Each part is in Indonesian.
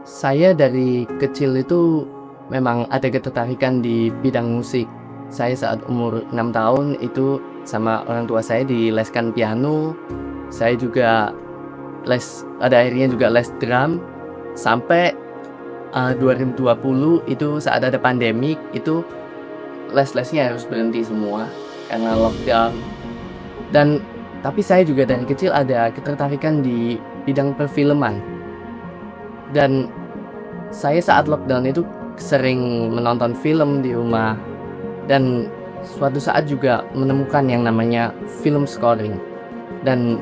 Saya dari kecil itu memang ada ketertarikan di bidang musik. Saya saat umur 6 tahun itu sama orang tua saya dileskan piano. Saya juga pada akhirnya juga les drum sampai 2020 itu saat ada pandemik itu les-lesnya harus berhenti semua karena lockdown. Dan tapi saya juga dari kecil ada ketertarikan di bidang perfilman. Dan saya saat lockdown itu sering menonton film di rumah dan suatu saat juga menemukan yang namanya film scoring. Dan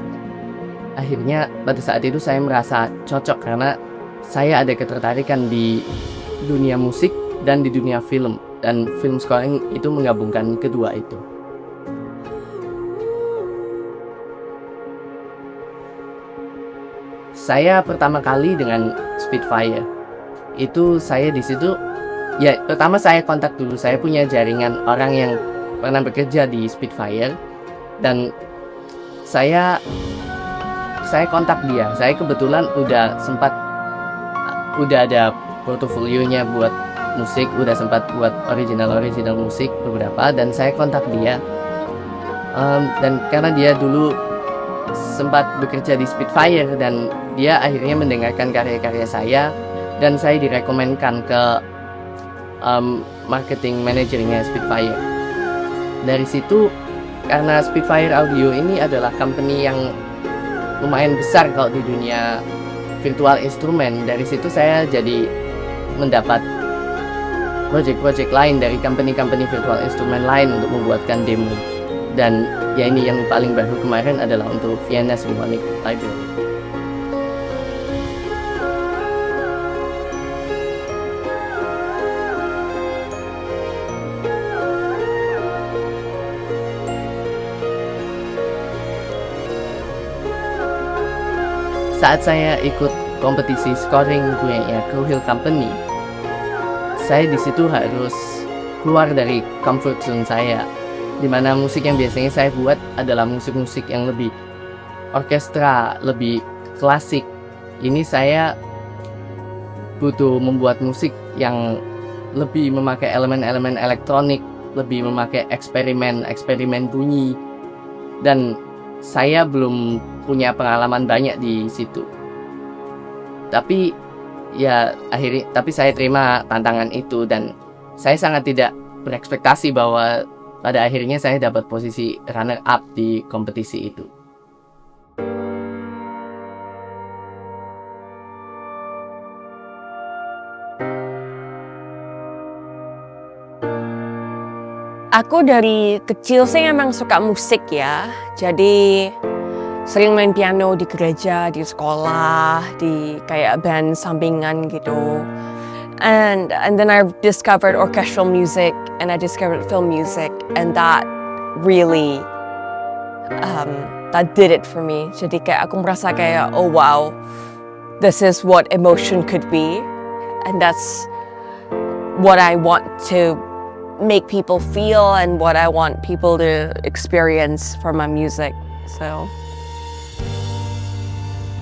akhirnya pada saat itu saya merasa cocok karena saya ada ketertarikan di dunia musik dan di dunia film. Dan film scoring itu menggabungkan kedua itu. Saya pertama kali dengan Spitfire. Itu saya di situ ya pertama saya kontak dulu. Saya punya jaringan orang yang pernah bekerja di Spitfire dan saya kontak dia. Saya kebetulan udah ada portofolionya buat musik, udah sempat buat original musik beberapa dan saya kontak dia. Dan karena dia dulu sempat bekerja di Spitfire dan dia akhirnya mendengarkan karya-karya saya dan saya direkomendkan ke marketing manajernya Spitfire. Dari situ karena Spitfire Audio ini adalah company yang lumayan besar kalau di dunia virtual instrumen, dari situ saya jadi mendapat project-project lain dari company-company virtual instrumen lain untuk membuatkan demo. Dan ya ini yang paling baru kemarin adalah untuk Vienna Symphonic Library. Saat saya ikut kompetisi scoring punya Crow Hill Company, saya di situ harus keluar dari comfort zone saya, di mana musik yang biasanya saya buat adalah musik-musik yang lebih orkestra, lebih klasik. Ini saya butuh membuat musik yang lebih memakai elemen-elemen elektronik, lebih memakai eksperimen bunyi, dan saya belum punya pengalaman banyak di situ. Tapi saya terima tantangan itu dan saya sangat tidak berekspektasi bahwa pada akhirnya saya dapat posisi runner up di kompetisi itu. Aku dari kecil sih emang suka musik ya, jadi sering main piano di gereja, di sekolah, di kayak band sampingan gitu. And then I discovered orchestral music and I discovered film music, and that really that did it for me. Jadi kayak aku merasa kayak oh wow, this is what emotion could be, and that's what I want to make people feel and what I want people to experience from my music. So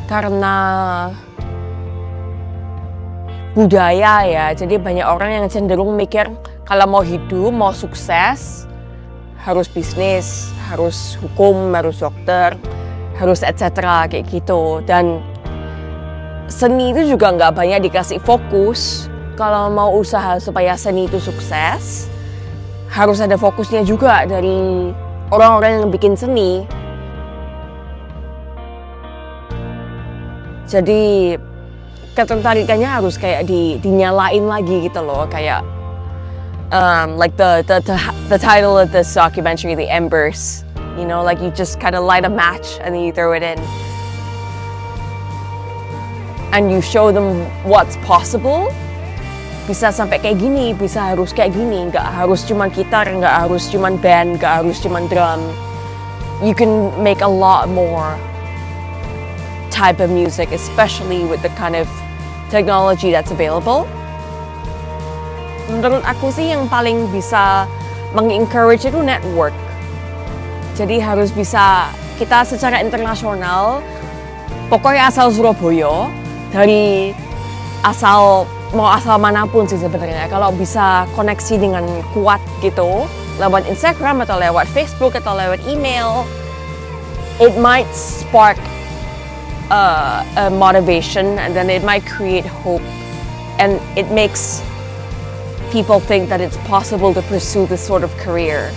karena budaya ya, jadi banyak orang yang cenderung mikir kalau mau hidup, mau sukses harus bisnis, harus hukum, harus dokter, harus etc. kayak gitu. Dan seni itu juga nggak banyak dikasih fokus. Kalau mau usaha supaya seni itu sukses, harus ada fokusnya juga dari orang-orang yang bikin seni. Jadi ketertarikannya harus kayak dinyalain lagi gitu loh, kayak like the title of this documentary, The Embers, you know, like you just kind of light a match and then you throw it in and you show them what's possible. Bisa sampai kayak gini, bisa harus kayak gini, nggak harus cuman gitar, nggak harus cuman band, nggak harus cuman drum. You can make a lot more type of music, especially with the kind of technology that's available. Menurut aku sih yang paling bisa mengencourage itu network. Jadi harus bisa kita secara internasional, pokoknya asal Surabaya, dari mau asal manapun sih sebenarnya. Kalau bisa koneksi dengan kuat gitu lewat Instagram atau lewat Facebook atau lewat email, it might spark a motivation, and then it might create hope, and it makes people think that it's possible to pursue this sort of career,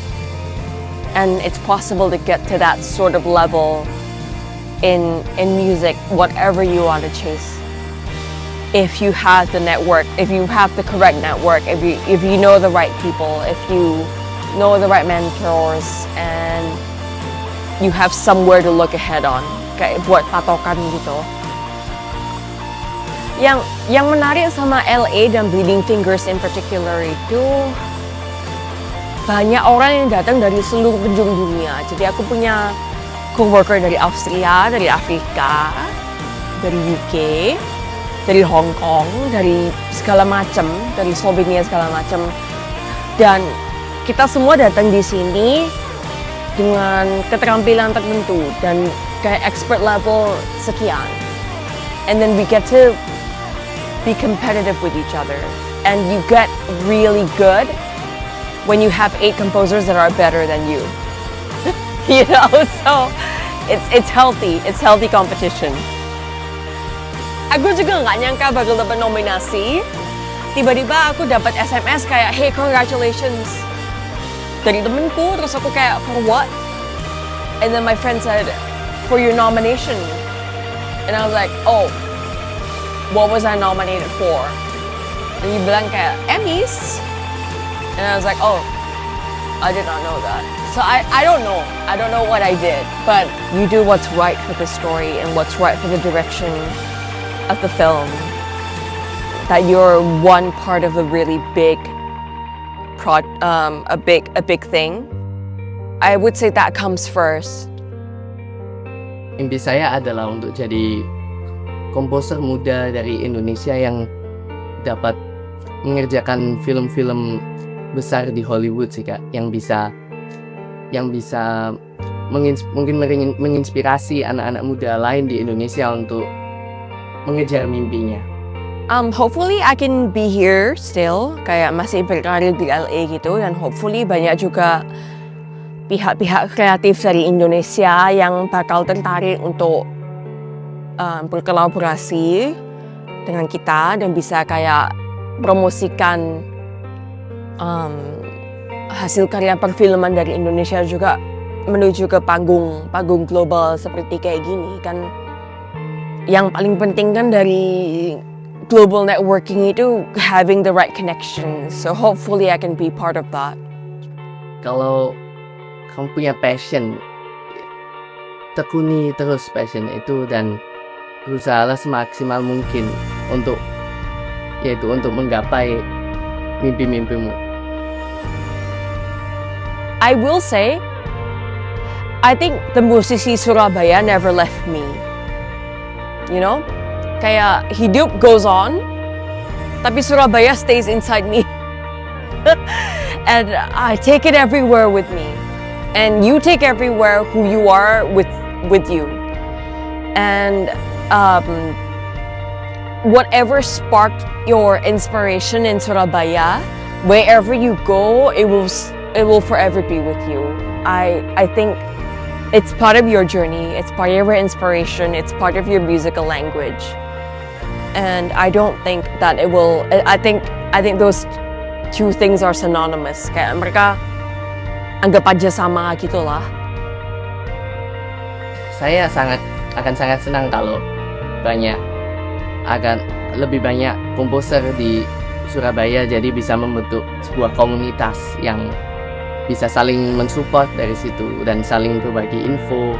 and it's possible to get to that sort of level in music, whatever you want to chase. If you have the network, if you have the correct network, if you know the right people, if you know the right mentors, and you have somewhere to look ahead on, kayak buat patokan gitu. Yang menarik sama LA dan Bleeding Fingers in particular itu banyak orang yang datang dari seluruh penjuru dunia. Jadi aku punya coworker dari Austria, dari Afrika, dari UK, dari Hong Kong, dari segala macam, dari Slovenia segala macam. Dan kita semua datang di sini dengan keterampilan tertentu dan kayak expert level sekian. And then we get to be competitive with each other. And you get really good when you have 8 composers that are better than you. You know, so it's healthy. It's healthy competition. Aku juga nggak nyangka bakal dapat nominasi. Tiba-tiba aku dapat SMS kayak, hey, congratulations, dari temenku. Terus aku kayak, for what? And then my friend said, for your nomination. And I was like, oh, what was I nominated for? And he bilang kayak, Emmys. And I was like, oh, I did not know that. So I don't know. I don't know what I did. But you do what's right for the story and what's right for the direction of the film. That you're one part of a really big a big thing. I would say that comes first. Mimpi saya adalah untuk jadi komposer muda dari Indonesia yang dapat mengerjakan film-film besar di Hollywood sih Kak, yang bisa mungkin menginspirasi anak-anak muda lain di Indonesia untuk mengejar mimpinya. Hopefully I can be here still, kayak masih berkarir di LA gitu, dan hopefully banyak juga pihak-pihak kreatif dari Indonesia yang bakal tertarik untuk berkolaborasi dengan kita dan bisa kayak promosikan hasil karya perfilman dari Indonesia juga menuju ke panggung global seperti kayak gini kan. Yang paling penting kan dari global networking itu having the right connections. So hopefully I can be part of that. Kalau kamu punya passion, tekuni terus passion itu dan berusahalah semaksimal mungkin untuk menggapai mimpi-mimpimu. I will say, I think the musisi Surabaya never left me. You know? Kayak hidup goes on, tapi Surabaya stays inside me. And I take it everywhere with me. And you take everywhere who you are with you. And whatever sparked your inspiration in Surabaya, wherever you go, it will forever be with you. I think it's part of your journey, it's part of your inspiration, it's part of your musical language. And I don't think that it will, I think those two things are synonymous. Kayak mereka anggap aja sama gitu lah. Saya akan sangat senang kalau lebih banyak komposer di Surabaya, jadi bisa membentuk sebuah komunitas yang bisa saling mensupport dari situ dan saling berbagi info